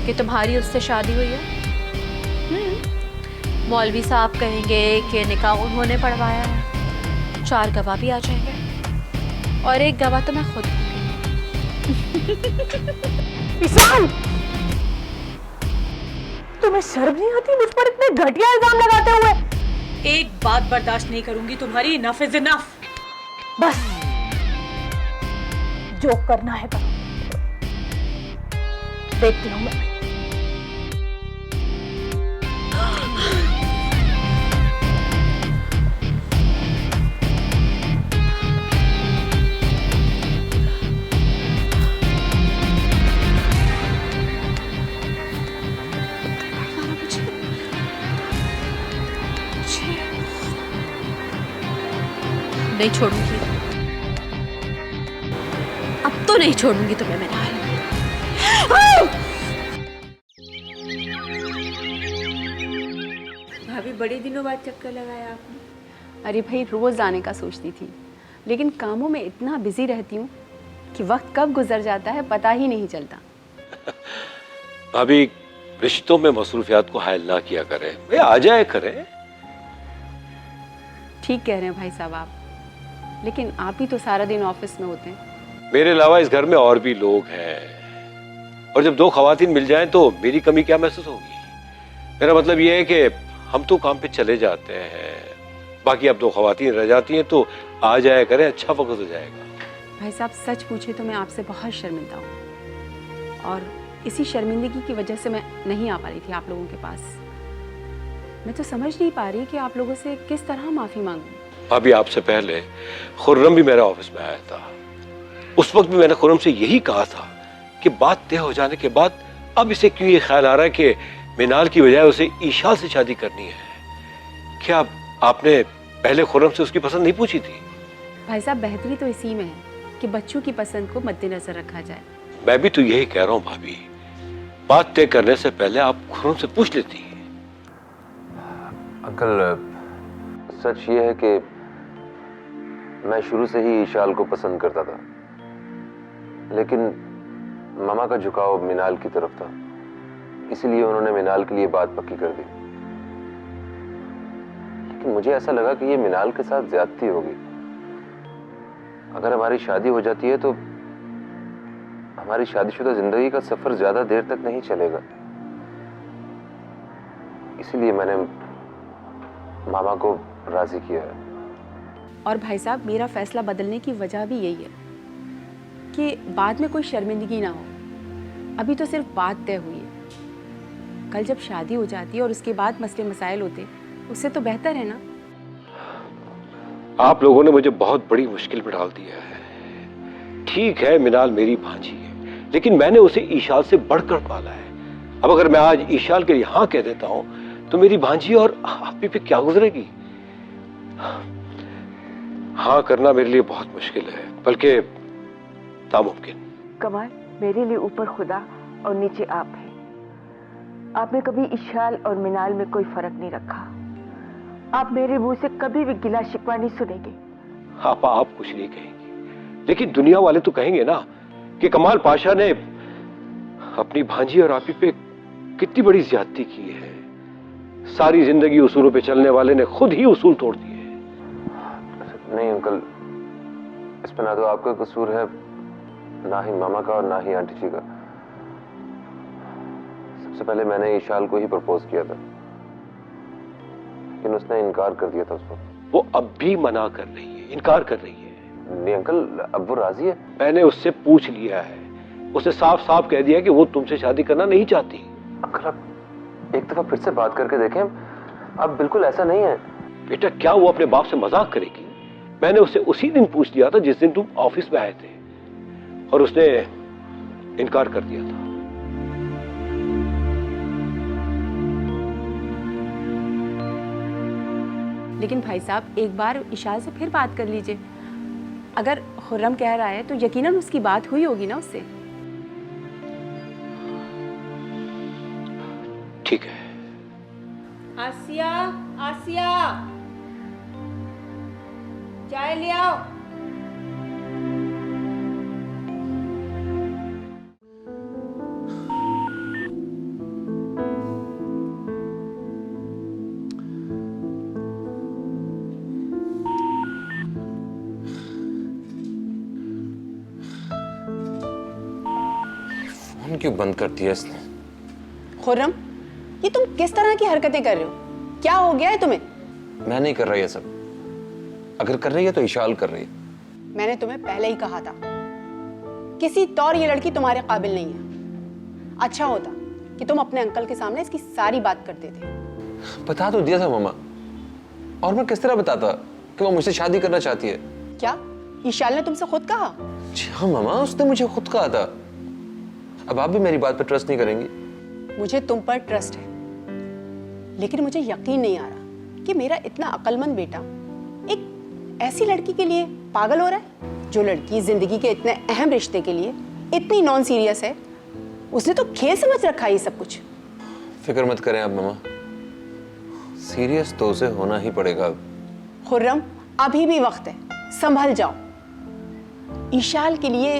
कि तुम्हारी उससे शादी हुई है। मौलवी साहब कहेंगे कि निकाह उन्होंने पढ़वाया है, 4 गवाह भी आ जाएंगे और एक गवाह तो मैं खुद हूँ। ईशान, तुम्हें शर्म नहीं आती मुझ पर इतने घटिया इल्जाम लगाते हुए? एक बात बर्दाश्त नहीं करूंगी तुम्हारी, इनफ इज इनफ। बस जो करना है करो, देखती हूँ मैं। नहीं छोड़ूंगी, अब तो नहीं छोड़ूंगी तुम्हें मैं हाल। भाभी बड़े दिनों बाद चक्कर लगाया आपने। अरे भाई रोज़ आने का सोचती थी, लेकिन कामों में इतना बिजी रहती हूँ कि वक्त कब गुजर जाता है पता ही नहीं चलता। भाभी रिश्तों में मसरूफियात को हायल ना किया करें, वे आ जाए करें। ठीक कह रहे हैं भाई साहब आप, लेकिन आप ही तो सारा दिन ऑफिस में होते हैं। मेरे अलावा इस घर में और भी लोग हैं, और जब 2 खवातीन मिल जाएं तो मेरी कमी क्या महसूस होगी। मेरा मतलब यह है कि हम तो काम पे चले जाते हैं, बाकी अब 2 खवातीन रह जाती हैं तो आ जाया करें, अच्छा वक्त हो जाएगा। भाई साहब सच पूछे तो मैं आपसे बहुत शर्मिंदा हूँ, और इसी शर्मिंदगी की वजह से मैं नहीं आ पा रही थी आप लोगों के पास। मैं तो समझ नहीं पा रही कि आप लोगों से किस तरह माफ़ी मांगूं। भाभी आपसे पहले खुर्रम भी मेरे ऑफिस में आया था, उस वक्त भी मैंने खुर्रम से यही कहा था कि बात तय हो जाने के बाद अब इसे क्यों ये ख्याल आ रहा है कि मिनाल की बजाय उसे ईशा से शादी करनी है। क्या आपने पहले खुर्रम से उसकी पसंद नहीं पूछी थी? भाई साहब बेहतरी तो इसी में है कि बच्चों की पसंद को मद्देनजर रखा जाए। मैं भी तो यही कह रहा हूँ भाभी, बात तय करने से पहले आप खुर्रम से पूछ लेती। अंकल सच ये है कि मैं शुरू से ही ईशाल को पसंद करता था, लेकिन मामा का झुकाव मिनाल की तरफ था, इसीलिए उन्होंने मिनाल के लिए बात पक्की कर दी। लेकिन मुझे ऐसा लगा कि ये मिनाल के साथ ज्यादती होगी। अगर हमारी शादी हो जाती है तो हमारी शादीशुदा जिंदगी का सफर ज्यादा देर तक नहीं चलेगा। इसीलिए मैंने मामा को राजी किया है। और भाई साहब मेरा फैसला बदलने की वजह भी यही है कि बाद में कोई शर्मिंदगी ना हो। अभी तो सिर्फ बात तय हुई है, कल जब शादी हो जाती है और उसके बाद मसले मसाइल होते, उससे तो बेहतर है ना। आप लोगों ने मुझे बहुत बड़ी मुश्किल में डाल दिया है। ठीक है मिनाल मेरी भांजी है, लेकिन मैंने उसे ईशाल से बढ़कर पाला है। अब अगर मैं आज ईशाल के लिए हाँ कह देता हूं तो मेरी भांजी और आप पे क्या गुजरेगी। हाँ करना मेरे लिए बहुत मुश्किल है, बल्कि नामुमकिन। कमाल, मेरे लिए ऊपर खुदा और नीचे आप हैं। आपने कभी इशाल और मिनाल में कोई फर्क नहीं रखा। आप मेरे मुंह से कभी भी गिला शिकवा नहीं सुनेंगे। आप कुछ नहीं कहेंगी, लेकिन दुनिया वाले तो कहेंगे ना कि कमाल पाशा ने अपनी भांजी और आपी पे कितनी बड़ी ज्यादती की है। सारी जिंदगी उसूलों पे चलने वाले ने खुद ही उसूल तोड़ दिए। नहीं अंकल, इसमें ना तो आपका कसूर है, ना ही मामा का और ना ही आंटी जी का। सबसे पहले मैंने ईशाल को ही प्रपोज किया था, लेकिन उसने इनकार कर दिया था उस वक्त। वो अब भी मना कर रही है, इनकार कर रही है। नहीं अंकल, अब वो राजी है। मैंने उससे पूछ लिया है, उसने साफ साफ कह दिया कि वो तुमसे शादी करना नहीं चाहती। अंकल आप एक दफा फिर से बात करके देखें, अब बिल्कुल ऐसा नहीं है। बेटा क्या वो अपने बाप से मजाक करेगी? मैंने उससे उसी दिन पूछ लिया था जिस दिन तुम ऑफिस में आए थे, और उसने इनकार कर दिया था। लेकिन भाई साहब एक बार इशाल से फिर बात कर लीजिए। अगर खुर्रम कह रहा है तो यकीनन उसकी बात हुई होगी ना उससे। ठीक है। आसिया, आसिया, चाय ले आओ। फोन क्यों बंद कर दिया इसने? खुर्रम, ये तुम किस तरह की हरकतें कर रहे हो? क्या हो गया है तुम्हें? मैं नहीं कर रहा ये सब। अगर कर रही है तो इशाल कर रही है। मैंने तुम्हें पहले ही कहा था, किसी तौर ये लड़की तुम्हारे काबिल नहीं है। अच्छा होता कि तुम अपने अंकल के सामने इसकी सारी बात करते थे। बता तो दिया था मामा, और मैं किस तरह बताता कि वो मुझसे शादी करना चाहती है? क्या ईशाल ने तुमसे खुद कहा? जी हाँ मामा, उसने मुझे खुद कहा था। अब आप भी मेरी बात पर ट्रस्ट नहीं करेंगी? मुझे तुम पर ट्रस्ट है, लेकिन मुझे यकीन नहीं आ रहा कि मेरा इतना अक्लमंद बेटा एक ऐसी लड़की के लिए पागल हो रहा है, जो लड़की जिंदगी के इतने अहम रिश्ते के लिए इतनी नॉन सीरियस है। उसने तो खेल समझ रखा है ये सब कुछ। फिक्र मत करें आप मामा, सीरियस तो उसे होना ही पड़ेगा। खुर्रम, अभी भी वक्त है, संभल जाओ। ईशाल के लिए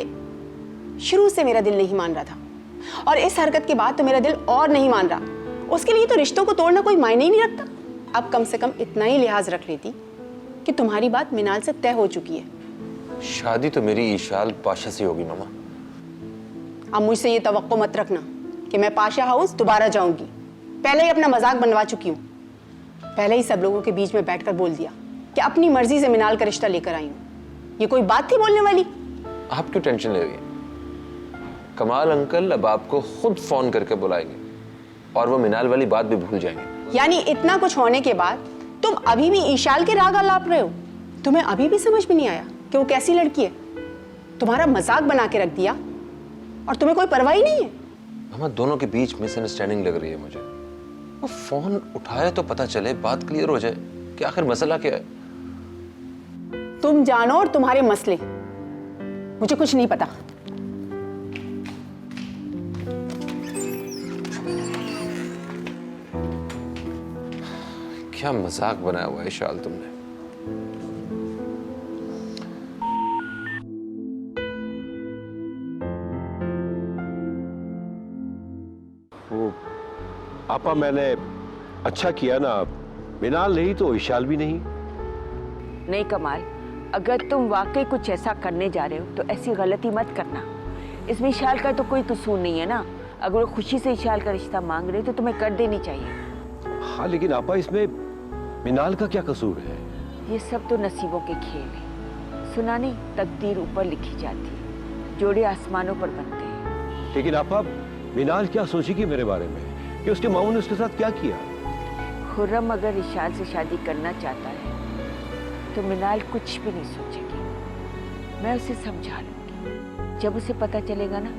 शुरू से मेरा दिल नहीं मान रहा था, और इस हरकत के बाद तो मेरा दिल और नहीं मान रहा। उसके लिए तो रिश्तों को तोड़ना कोई मायने ही नहीं रखता। अब कम से कम इतना ही लिहाज रख लेती कि तुम्हारी बात मिनाल से तय हो चुकी है। शादी तो मेरी ईशाल पाशा से होगी मामा। अब मुझसे ये तवक्को मत रखना कि मैं पाशा हाउस दोबारा जाऊंगी। पहले ही अपना मजाक बनवा चुकी हूँ। पहले ही सब लोगों के बीच में बैठकर बोल दिया कि अपनी मर्जी से मिनाल का रिश्ता लेकर आई हूँ। ये कोई बात थी बोलने वाली? आप क्यों टेंशन ले रही हैं? कमाल अंकल अब आपको खुद फोन करके बुलाएंगे, और वो मिनाल वाली बात भी भूल जाएंगे। यानी इतना कुछ होने के बाद तुम अभी भी ईशाल के राग आलाप रहे हो? तुम्हें अभी भी समझ में नहीं आया कि वो कैसी लड़की है? तुम्हारा मजाक बना के रख दिया और तुम्हें कोई परवाह ही नहीं है। मामा, दोनों के बीच मिसअंडरस्टैंडिंग लग रही है मुझे। वो फोन उठाए तो पता चले, बात क्लियर हो जाए कि आखिर मसला क्या है। तुम जानो और तुम्हारे मसले, मुझे कुछ नहीं पता। क्या मजाक बनाया हुआ है शाल तुमने। वो आपा, मैंने अच्छा किया ना, मिनाल नहीं तो इशाल भी नहीं। नहीं कमाल, अगर तुम वाकई कुछ ऐसा करने जा रहे हो तो ऐसी गलती मत करना। इसमें इशाल का तो कोई कसूर नहीं है ना। अगर वो खुशी से इशाल का रिश्ता मांग रहे तो तुम्हें कर देनी चाहिए। हाँ, लेकिन आपा इसमें मिनाल का क्या कसूर है? ये सब तो नसीबों के खेल है। सुना नहीं, तकदीर ऊपर लिखी जाती है, जोड़े आसमानों पर बनते हैं। लेकिन आपा, मिनाल क्या सोचेगी मेरे बारे में कि उसके मामू ने उसके साथ क्या किया? खुर्रम अगर इशाल से शादी करना चाहता है तो मिनाल कुछ भी नहीं सोचेगी। मैं उसे समझा लूंगी। जब उसे पता चलेगा ना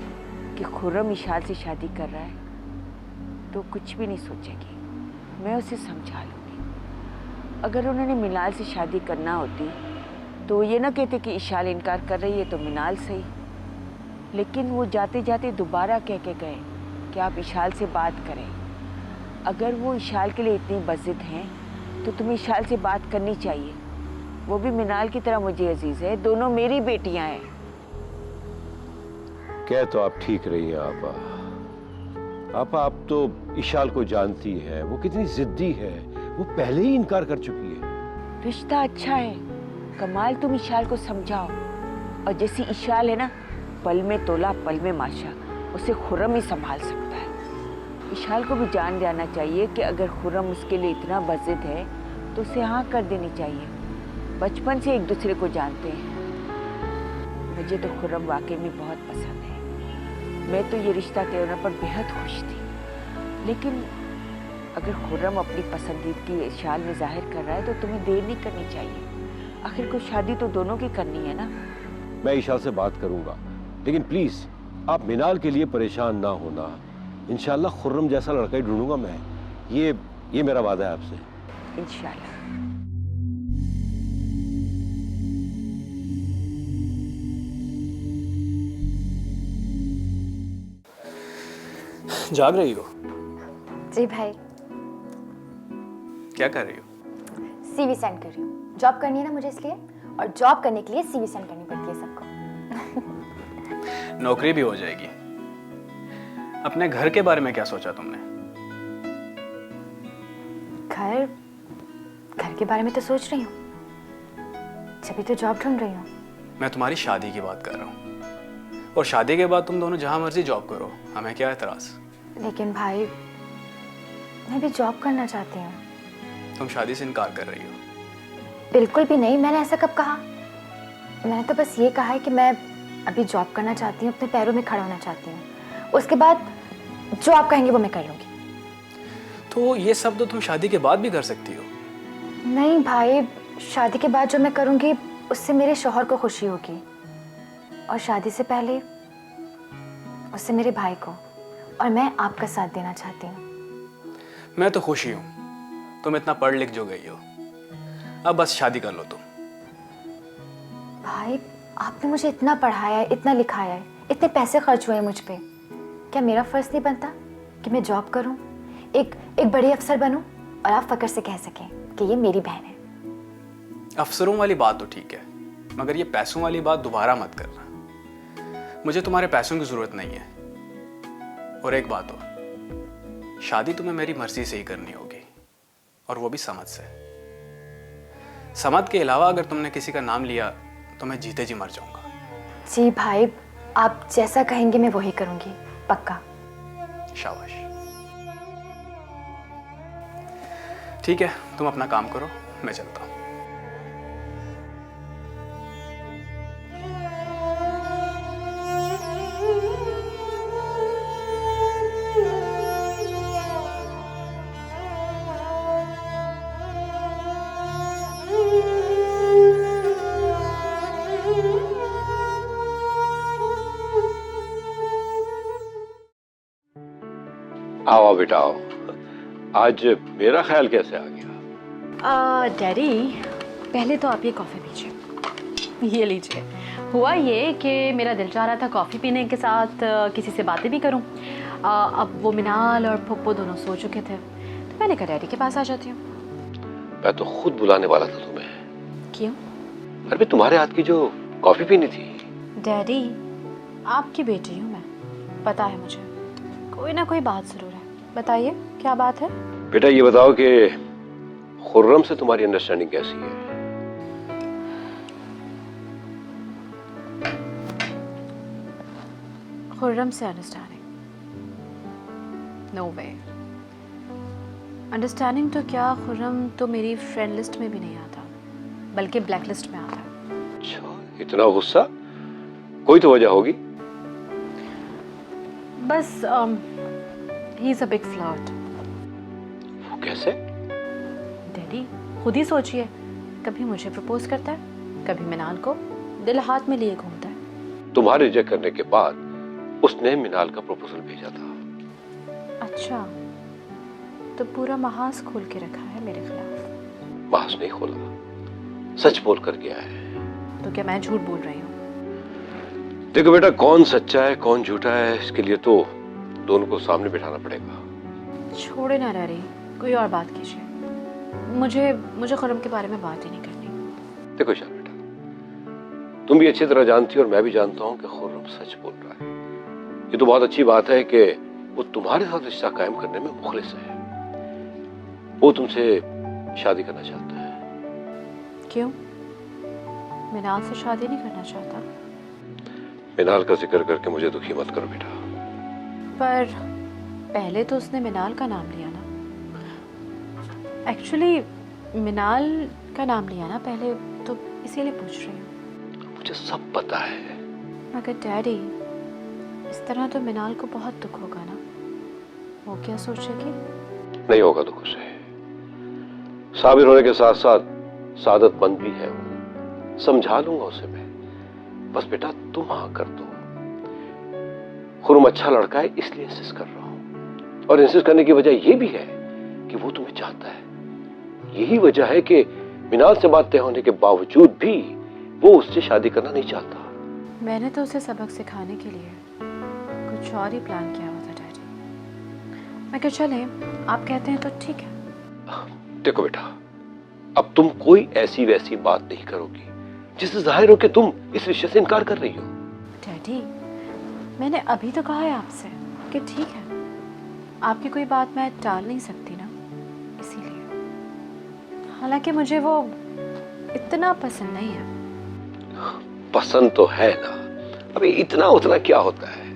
कि खुर्रम इशाल से शादी कर रहा है तो कुछ भी नहीं सोचेगी। मैं उसे समझा लूंगी। अगर उन्होंने मिनाल से शादी करना होती तो ये ना कहते कि इशाल इनकार कर रही है तो मिनाल सही। लेकिन वो जाते जाते दोबारा कह के गए कि आप इशाल से बात करें। अगर वो इशाल के लिए इतनी बज़िद हैं तो तुम्हें इशाल से बात करनी चाहिए। वो भी मिनाल की तरह मुझे अजीज़ है, दोनों मेरी बेटियां हैं। कह तो आप ठीक रही हैं आपा। आपा, आप तो इशाल को जानती हैं, वो कितनी जिद्दी है। वो पहले ही इनकार कर चुकी है। रिश्ता अच्छा है कमाल, तुम इशाल को समझाओ। और जैसी इशाल है ना, पल में तोला पल में माशा, उसे खुर्रम ही संभाल सकता है। इशाल को भी जान जाना चाहिए कि अगर खुर्रम उसके लिए इतना बज़िद है तो उसे हाँ कर देनी चाहिए। बचपन से एक दूसरे को जानते हैं। मुझे तो खुर्रम वाकई में बहुत पसंद है। मैं तो ये रिश्ता तय होने पर बेहद खुश थी। लेकिन अगर खुर्रम अपनी पसंदीदगी इशाल में जाहिर कर रहा है तो तुम्हें देर नहीं करनी चाहिए। आखिर को शादी तो दोनों की करनी है ना। मैं इशाल से बात करूंगा, लेकिन प्लीज आप मिनाल के लिए परेशान ना होना। इंशाल्लाह खुर्रम जैसा लड़का ही ढूंढूंगा मैं। ये मेरा वादा है आपसे। इंशाल्लाह। जाग रही हो? जी भाई। क्या कर रही हो? सीवी सेंड कर रही हूँ। जॉब करनी है ना मुझे, इसलिए। और जॉब करने के लिए सीवी सेंड करनी पड़ती है सबको। नौकरी भी हो जाएगी। अपने घर के बारे में क्या सोचा तुमने? घर के बारे में तो सोच रही हूँ, जब तो जॉब ढूंढ रही हूँ। मैं तुम्हारी शादी की बात कर रहा हूँ। और शादी के बाद तुम दोनों जहाँ मर्जी जॉब करो, हमें क्या एतराज़। लेकिन भाई मैं भी जॉब करना चाहती हूँ। तुम शादी से इनकार कर रही हो? बिल्कुल भी नहीं, मैंने ऐसा कब कहा? मैंने तो बस ये कहा है कि मैं अभी जॉब करना चाहती हूँ, अपने पैरों में खड़ा होना चाहती हूँ। उसके बाद जो आप कहेंगे वो मैं कर लूँगी। तो ये सब तो तुम शादी के बाद भी कर सकती हो। नहीं भाई, शादी के बाद जो मैं करूँगी उससे मेरे शौहर को खुशी होगी, और शादी से पहले उससे मेरे भाई को, और मैं आपका साथ देना चाहती हूँ। मैं तो खुशी हूँ, तुम इतना पढ़ लिख जो गई हो। अब बस शादी कर लो तुम। भाई आपने मुझे इतना पढ़ाया है, इतना लिखाया है, इतने पैसे खर्च हुए हैं मुझ पे, क्या मेरा फर्ज नहीं बनता कि मैं जॉब करूं, एक बड़ी अफसर बनूं और आप फक्र से कह सकें कि ये मेरी बहन है? अफसरों वाली बात तो ठीक है, मगर ये पैसों वाली बात दोबारा मत करना। मुझे तुम्हारे पैसों की जरूरत नहीं है। और एक बात हो, शादी तुम्हें मेरी मर्जी से ही करनी होगी, और वो भी समझ से। समझ के अलावा अगर तुमने किसी का नाम लिया तो मैं जीते जी मर जाऊंगा। जी भाई, आप जैसा कहेंगे मैं वही करूंगी, पक्का। शाबाश। ठीक है, तुम अपना काम करो, मैं चलता हूँ। आओ बेटा आओ। आज मेरा ख्याल कैसे आ गया? डैडी, पहले तो आप ये कॉफ़ी पीजिए। ये लीजिए। हुआ ये कि मेरा दिल चाह रहा था कॉफ़ी पीने के साथ किसी से बातें भी करूं। अब वो मिनाल और पप्पू दोनों सो चुके थे, तो मैंने कहा डैडी के पास आ जाती हूँ। मैं तो खुद बुलाने वाला था तुम्हें। क्यों? अरे तुम्हारे हाथ की जो कॉफी पीनी थी। डैडी, आपकी बेटी हूँ मैं, पता है मुझे कोई ना कोई बात ज़रूर है। बताइए क्या बात है? बेटा ये बताओ कि खुर्रम से तुम्हारी अंडरस्टैंडिंग कैसी है? खुर्रम से अंडरस्टैंडिंग? नो वे। अंडरस्टैंडिंग तो क्या, खुर्रम तो मेरी फ्रेंड लिस्ट में भी नहीं आता, बल्कि ब्लैक लिस्ट में आता है। अच्छा, इतना गुस्सा? कोई तो वजह होगी। बस he is a big flirt. वो कैसे? डैडी खुद ही सोचिए, कभी मुझे प्रपोज करता है, कभी मिनाल को दिल हाथ में लिए घूमता है। तुम्हारे रिजेक्ट करने के बाद उसने मिनाल का प्रपोजल भेजा था। अच्छा, तो पूरा महाज खोल के रखा है मेरे खिलाफ। महाज नहीं खोला, सच बोल कर गया है। तो क्या मैं झूठ बोल रही हूँ? देखो बेटा, कौन सच्चा है कौन झूठा है इसके लिए तो दोनों को सामने बिठाना पड़ेगा। छोड़े ना डैडी, कोई और बात कीजिए। मुझे खुर्रम के बारे में बात ही नहीं करनी। देखो शाह बेटा, तुम भी अच्छी तरह जानती हो और मैं भी जानता हूँ कि खुर्रम सच बोल रहा है। ये तो बहुत अच्छी बात है कि वो तुम्हारे साथ रिश्ता कायम करने में मुखलिस है। वो तुमसे शादी करना चाहता है। क्यों? मिनाल से शादी नहीं करना चाहता? मिनाल का जिक्र करके मुझे दुखी मत करो बेटा। पर पहले तो उसने मिनाल का नाम लिया ना। एक्चुअली मिनाल का नाम लिया ना पहले, तो इसीलिए पूछ रही हूँ। मुझे सब पता है। मगर डैडी, इस तरह तो मिनाल को बहुत दुख होगा ना। वो क्या सोचेगी? नहीं होगा दुख उसे। साबिर होने के साथ साथ सादतमंद भी है वो। समझा लूंगा उसे मैं। बस बेटा तुम हाँ कर दो। खुर्रम अच्छा लड़का है इसलिए इंसिस्ट कर रहा हूं, और इंसिस्ट करने की वजह यह भी है कि वो तुम्हें चाहता है। यही वजह है कि मिनाल से बात तय होने के बावजूद भी वो उससे शादी करना नहीं चाहता। मैंने तो उसे सबक सिखाने के लिए कुछ और ही प्लान किया हुआ था डैडी। मैं क्या, चले आप कहते हैं तो ठीक है। देखो बेटा, अब तुम कोई ऐसी वैसी बात नहीं करोगी जिससे जाहिर हो कि तुम इस रिश्ते से इनकार कर रही हो। डैडी, मैंने अभी तो कहा है आपसे कि ठीक है, आपकी कोई बात मैं टाल नहीं सकती ना, इसीलिए। हालांकि मुझे वो इतना पसंद नहीं है। पसंद तो है ना, अभी इतना उतना क्या होता है?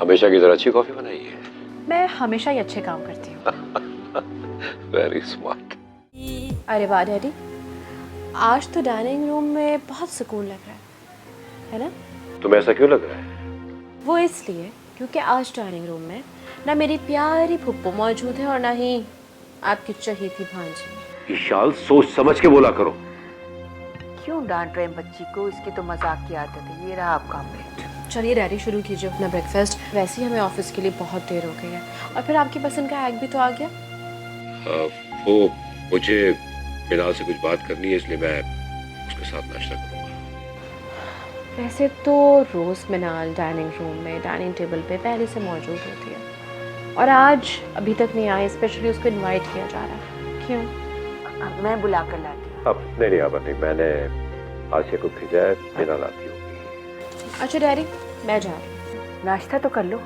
हमेशा की तरह अच्छी कॉफी बनाई है। मैं हमेशा ही अच्छे काम करती हूँ। Very smart. अरे वाह डैडी, आज तो डाइनिंग रूम में बहुत सुकून लग रहा है ना? तुम्हें ऐसा क्यों लग रहा है? वो इसलिए क्योंकि आज डाइनिंग रूम में ना मेरी प्यारी फुप्पो मौजूद है और ना ही आपकी चहेती भांजी। ईशान, सोच समझ के बोला करो। क्यों डांट रहे हैं बच्ची को? इसकी तो मजाक की आदत है। ये रहा आपका प्लेट। चलिए डैडी, शुरू कीजिए अपना ब्रेकफास्ट। वैसे ही हमें ऑफिस के लिए बहुत देर हो गई है और फिर आपकी पसंद का एग भी तो आ गया। वो मुझे मिनाल से कुछ बात करनी है, इसलिए मैं उसके साथ नाश्ता करूंगा। वैसे तो रोज़ मिनाल डाइनिंग रूम में डाइनिंग टेबल पे पहले से मौजूद होती है और आज अभी तक नहीं आई। स्पेशली उसको इनवाइट किया जा रहा है। क्यों? मैं बुला कर लाती हूँ। अब नहीं अब नहीं, मैंने आसिया को भेजा है, मिनाल आती होगी। अच्छा डैडी, मैं जा रही हूँ। नाश्ता तो कर लो।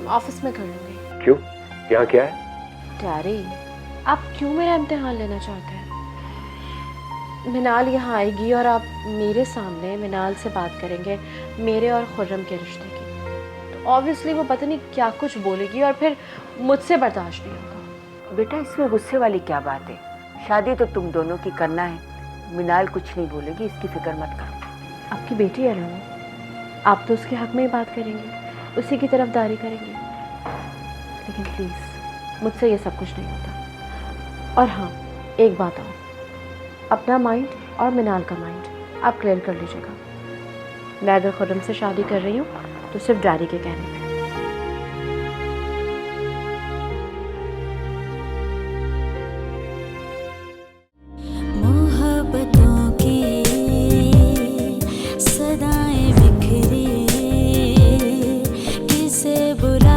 ऑफिस में कर लूँगी। क्यों? यहाँ क्या है? डैडी, आप क्यों मेरा इम्तिहान लेना चाहते हैं? मिनाल यहाँ आएगी और आप मेरे सामने मिनाल से बात करेंगे मेरे और खुर्रम के रिश्ते की, तो ऑब्वियसली वो पता नहीं क्या कुछ बोलेगी और फिर मुझसे बर्दाश्त नहीं होगा। बेटा, इसमें गुस्से वाली क्या बात है? शादी तो तुम दोनों की करना है। मिनाल कुछ नहीं बोलेगी, इसकी फिक्र मत करो। आपकी बेटी है ना, आप तो उसके हक में ही बात करेंगे, उसी की तरफदारी करेंगे। लेकिन प्लीज़ मुझसे ये सब कुछ नहीं होता। और हाँ, एक बात और, अपना माइंड और मिनाल का माइंड आप क्लियर कर लीजिएगा। मैं अगर खुर्रम से शादी कर रही हूँ तो सिर्फ डैडी के कहने पे। मोहब्बतों की सदाएं बिखरी, किसे बुला